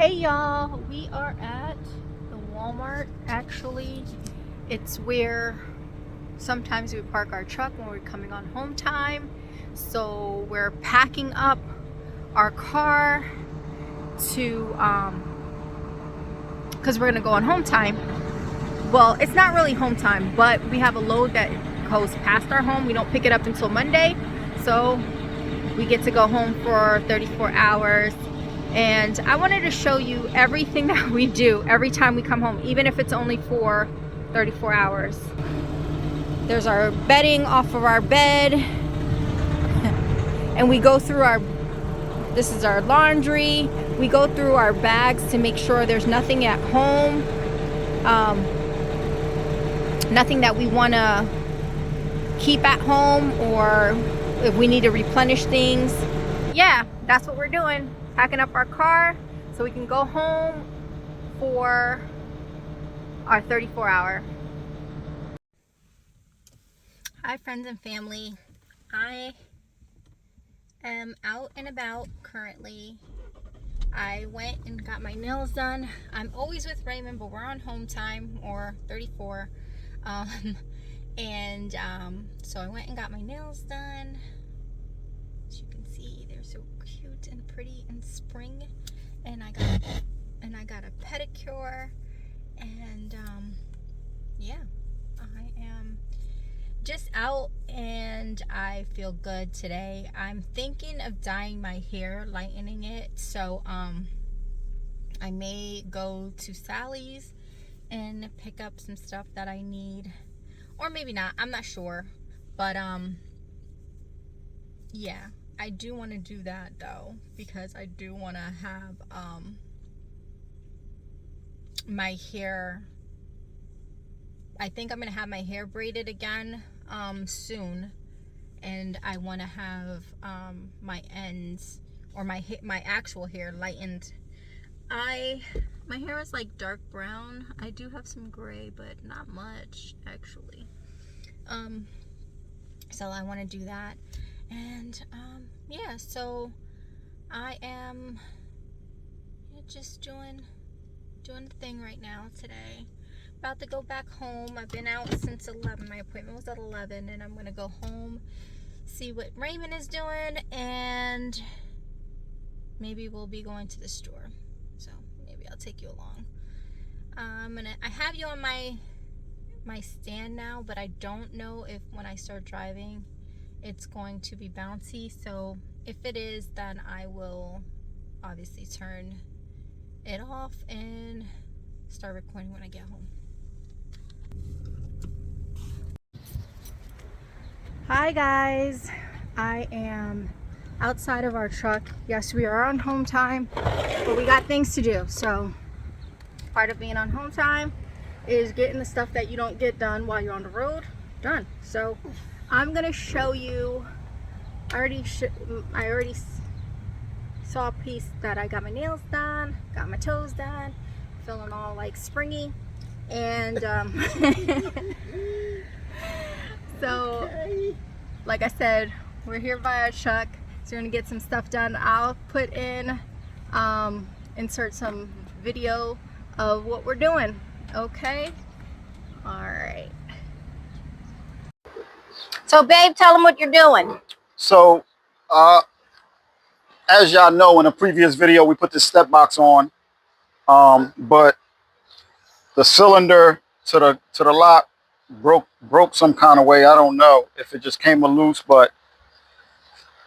Hey y'all, we are at the Walmart. Actually, it's where sometimes we park our truck when we're coming on home time. So we're packing up our car to because we're gonna go on home time. Well, it's not really home time, but we have a load that goes past our home. We don't pick it up until Monday, so we get to go home for 34 hours. And I wanted to show you everything that we do every time we come home, even if it's only for 34 hours. There's our bedding off of our bed, and we go through this is our laundry. We go through our bags to make sure there's nothing at home, nothing that we want to keep at home, or if we need to replenish things. Yeah, that's what we're doing. Packing up our car so we can go home for our 34 hour. Hi friends and family. I am out and about currently. I went and got my nails done. I'm always with Raymond, but we're on home time, or 34. So I went and got my nails done. As you can see, they're so cute and pretty and spring. And I got a pedicure, and yeah, I am just out and I feel good today. I'm thinking of dyeing my hair, lightening it, so I may go to Sally's and pick up some stuff that I need, or maybe not, I'm not sure, but yeah, I do want to do that though, because I do want to have my hair, I think I'm gonna have my hair braided again soon, and I want to have my ends, or my actual hair lightened. My hair is like dark brown. I do have some gray, but not much actually. So I want to do that, and yeah, so I am just doing the thing right now today. About to go back home. I've been out since 11. My appointment was at 11, and I'm gonna go home, see what Raymond is doing, and maybe we'll be going to the store. So maybe I'll take you along. I have you on my stand now, but I don't know if when I start driving it's going to be bouncy. So if it is, then I will obviously turn it off and start recording when I get home. Hi guys, I am outside of our truck. Yes, we are on home time, but we got things to do. So part of being on home time is getting the stuff that you don't get done while you're on the road done. So I'm gonna show you. I already saw a piece that I got my nails done, got my toes done, feeling all like springy, and so like I said, we're here by our truck, so we're gonna get some stuff done. I'll put in insert some video of what we're doing. Okay, all right. So babe, tell them what you're doing. So as y'all know, in a previous video we put the step box on, but the cylinder to the lock broke some kind of way. I don't know if it just came loose, but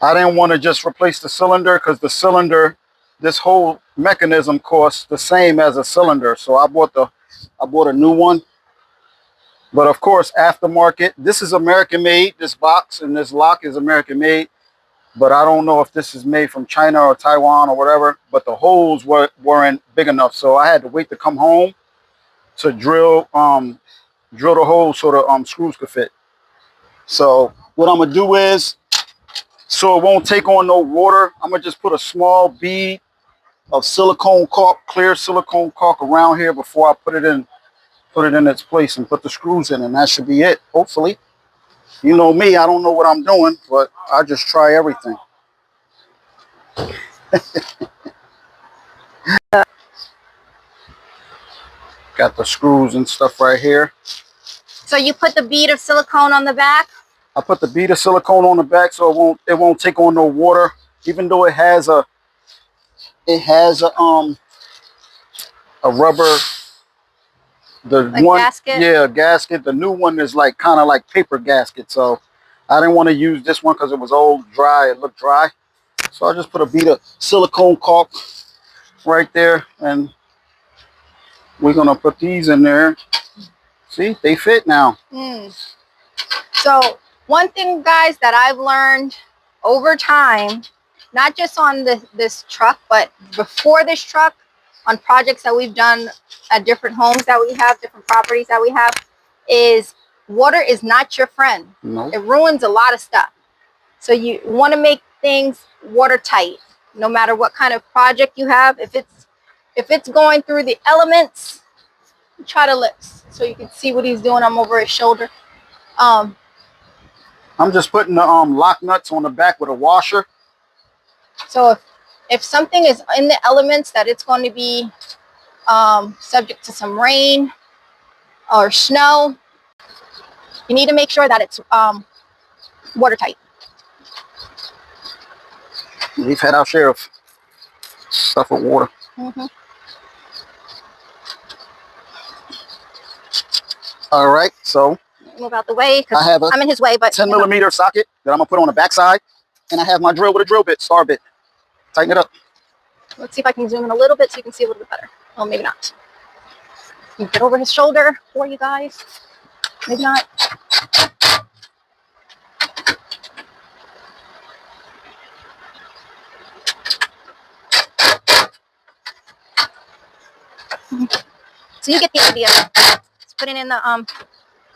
I didn't want to just replace the cylinder, because the cylinder, this whole mechanism costs the same as a cylinder. So I bought a new one. But of course, aftermarket. This is American made. This box and this lock is American made. But I don't know if this is made from China or Taiwan or whatever. But the holes weren't big enough, so I had to wait to come home to drill the holes so the screws could fit. So what I'm gonna do is, so it won't take on no water, I'm gonna just put a small bead of silicone caulk, clear silicone caulk, around here before I put it in its place and put the screws in, and that should be it, hopefully. You know me, I don't know what I'm doing, but I just try everything. Got the screws and stuff right here. So you put the bead of silicone on the back? I put the bead of silicone on the back so it won't take on no water, even though it has a rubber, Gasket? yeah, gasket. The new one is like kind of like paper gasket, so I didn't want to use this one because it was old, dry. It looked dry, so I just put a bead of silicone caulk right there, and we're gonna put these in there. See, they fit now. So one thing, guys, that I've learned over time, not just on this truck, but before this truck, on projects that we've done at different homes that we have, different properties that we have, is water is not your friend. Nope. It ruins a lot of stuff. So you want to make things watertight, no matter what kind of project you have. If it's going through the elements, try to look so you can see what he's doing. I'm over his shoulder. I'm just putting the lock nuts on the back with a washer. So if something is in the elements that it's going to be subject to some rain or snow, you need to make sure that it's watertight. We've had our share of stuff with water. All right, so Move out the way I have a I'm in his way, but 10 millimeter socket that I'm gonna put on the back side, and I have my drill with a drill bit, star bit. Tighten it up. Let's see if I can zoom in a little bit so you can see a little bit better. Oh, maybe not. You get over his shoulder for you guys. Maybe not. So you get the idea. Just putting in the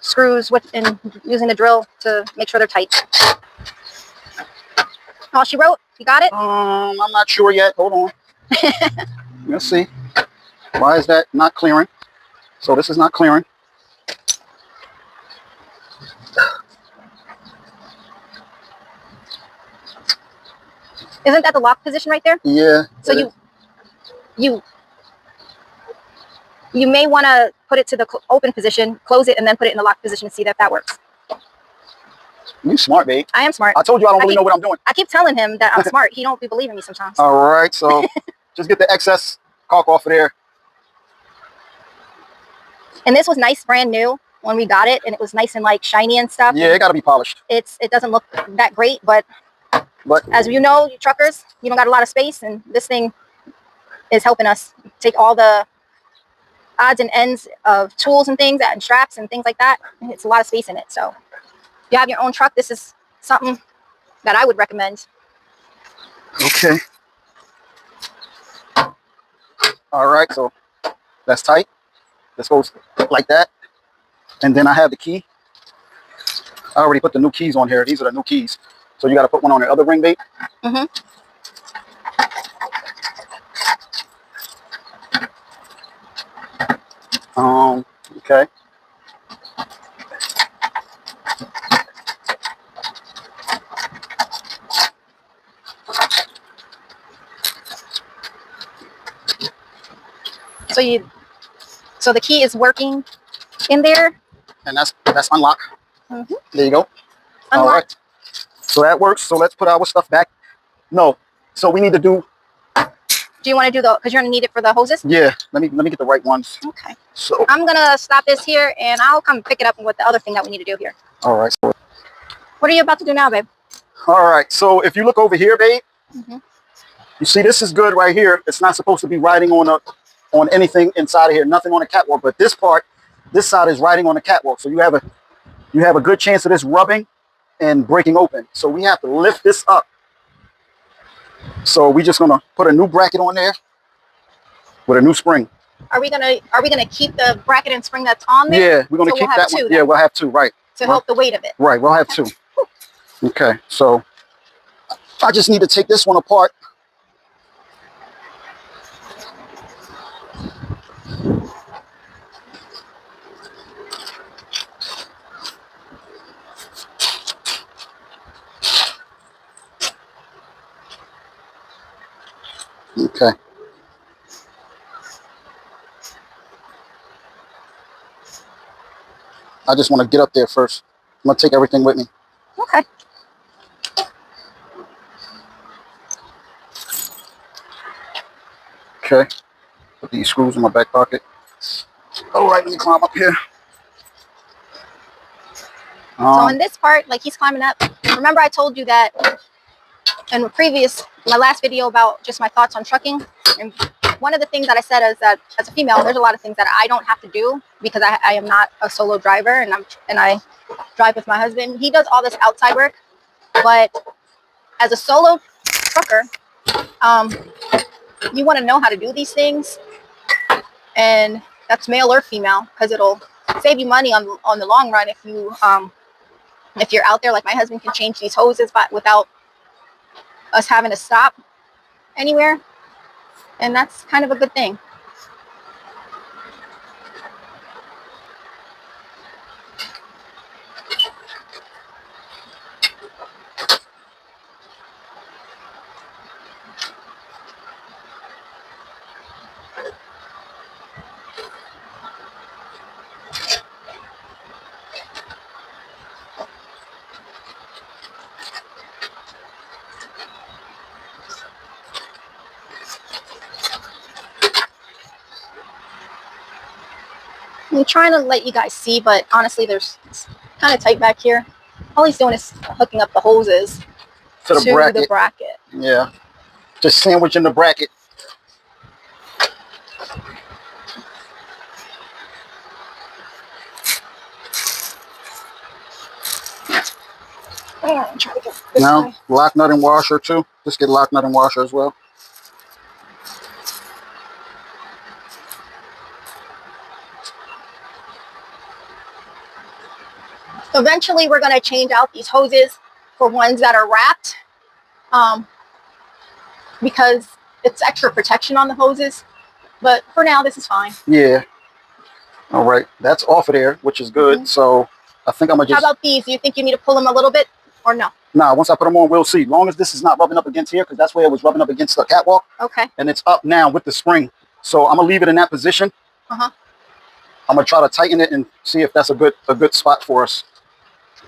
screws and using the drill to make sure they're tight. All she wrote, you got it? I'm not sure yet. Hold on. Let's see. Why is that not clearing? So this is not clearing. Isn't that the lock position right there? Yeah. So you may want to put it to the open position, close it, and then put it in the lock position to see that that works. You smart, babe. I am smart. I told you I don't really know what I'm doing. I keep telling him that I'm smart. He don't be believing me sometimes. All right, so just get the excess caulk off of there. And this was nice, brand new when we got it, and it was nice and like shiny and stuff. Yeah, it got to be polished. It doesn't look that great, but as you know, you truckers, you don't got a lot of space, and this thing is helping us take all the odds and ends of tools and things and straps and things like that. And it's a lot of space in it. So if you have your own truck, this is something that I would recommend. Okay. All right, so that's tight. This goes like that. And then I have the key. I already put the new keys on here. These are the new keys. So you got to put one on the other ring bait. Okay. So the key is working in there. And that's unlock. There you go. Unlock. All right. So that works. So let's put our stuff back. No. So we need to do. Do you want to do because you're gonna need it for the hoses? Yeah. Let me get the right ones. Okay. So I'm gonna stop this here, and I'll come pick it up with the other thing that we need to do here. all right. So, what are you about to do now, babe? all right. So if you look over here, babe, you see this is good right here. It's not supposed to be riding on anything inside of here. Nothing on the catwalk. But this part, this side is riding on the catwalk. So you have a good chance of this rubbing and breaking open. So we have to lift this up. So we're just gonna put a new bracket on there with a new spring. Are we gonna keep the bracket and spring that's on there? Yeah, we're gonna keep that one. Then, yeah, we'll have two, right? To help the weight of it. Right, we'll have two. Okay, so I just need to take this one apart. Okay. I just want to get up there first. I'm gonna take everything with me. Okay. Okay. Put these screws in my back pocket. All right, let me climb up here. So in this part, like he's climbing up. Remember I told you that in my last video about just my thoughts on trucking. And one of the things that I said is that as a female, there's a lot of things that I don't have to do because I am not a solo driver and I drive with my husband. He does all this outside work, but as a solo trucker, you want to know how to do these things, and that's male or female, because it'll save you money on the long run if you're out there. Like my husband can change these hoses but without us having to stop anywhere, and that's kind of a good thing. I'm trying to let you guys see, but honestly, it's kind of tight back here. All he's doing is hooking up the hoses to the bracket. Yeah, just sandwiching the bracket. I'm trying to get this now, way. lock nut and washer too. Just get lock nut and washer as well. Eventually, we're going to change out these hoses for ones that are wrapped, because it's extra protection on the hoses. But for now, this is fine. Yeah. All right, that's off of there, which is good. So I think I'm gonna just. How about these? Do you think you need to pull them a little bit, or no? Nah, once I put them on, we'll see. Long as this is not rubbing up against here, because that's where it was rubbing up against the catwalk. Okay. And it's up now with the spring. So I'm gonna leave it in that position. I'm gonna try to tighten it and see if that's a good spot for us.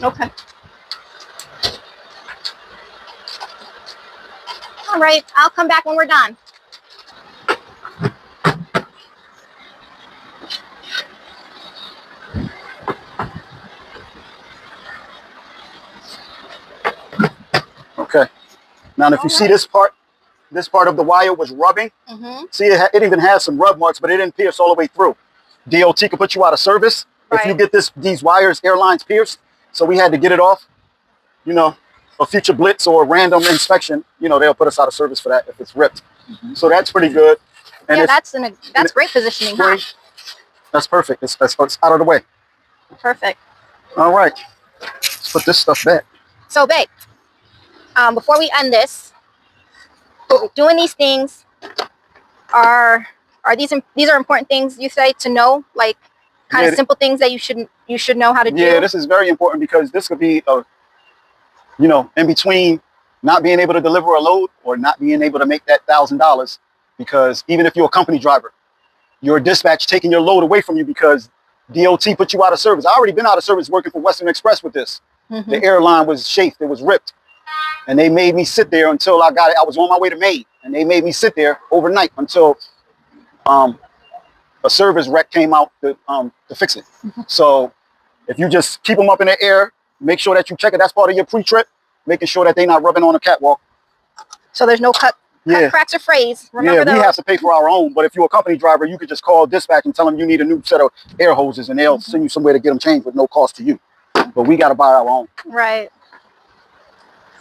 Okay. All right, I'll come back when we're done. Okay. Now, if you see this part of the wire was rubbing. See, it even has some rub marks, but it didn't pierce all the way through. DOT could put you out of service if you get these wires, airlines pierced. So we had to get it off. You know, a future blitz or a random inspection, you know, they'll put us out of service for that if it's ripped. So that's pretty good. And yeah, that's great positioning, huh? That's perfect. It's out of the way. Perfect. All right. Let's put this stuff back. So, babe, before we end this, doing these things are these are important things you say to know, like kind of simple things that you should know how to do. Yeah, this is very important because this could be you know, in between not being able to deliver a load or not being able to make that $1,000, because even if you're a company driver, your dispatch taking your load away from you because DOT put you out of service. I already been out of service working for Western Express with this. The airline was chafed, it was ripped. And they made me sit there until I got it. I was on my way to Maine, and they made me sit there overnight until a service wreck came out to fix it. So if you just keep them up in the air, make sure that you check it. That's part of your pre-trip, making sure that they're not rubbing on the catwalk. So there's no cut cracks or frays. Remember those? We have to pay for our own. But if you're a company driver, you could just call dispatch and tell them you need a new set of air hoses, and they'll send you somewhere to get them changed with no cost to you. But we got to buy our own. Right.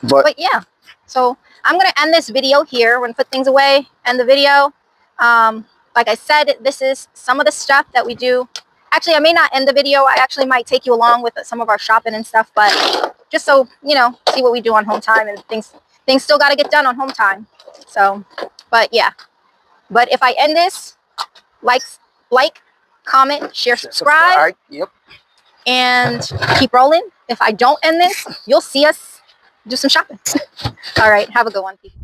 But yeah. So I'm going to end this video here. We're going to put things away, end the video. Like I said, this is some of the stuff that we do. Actually, I may not end the video. I actually might take you along with some of our shopping and stuff, but just so, you know, see what we do on home time, and things still got to get done on home time. So, but yeah. But if I end this, like, comment, share, subscribe. Yep. And keep rolling. If I don't end this, you'll see us do some shopping. All right. Have a good one, people.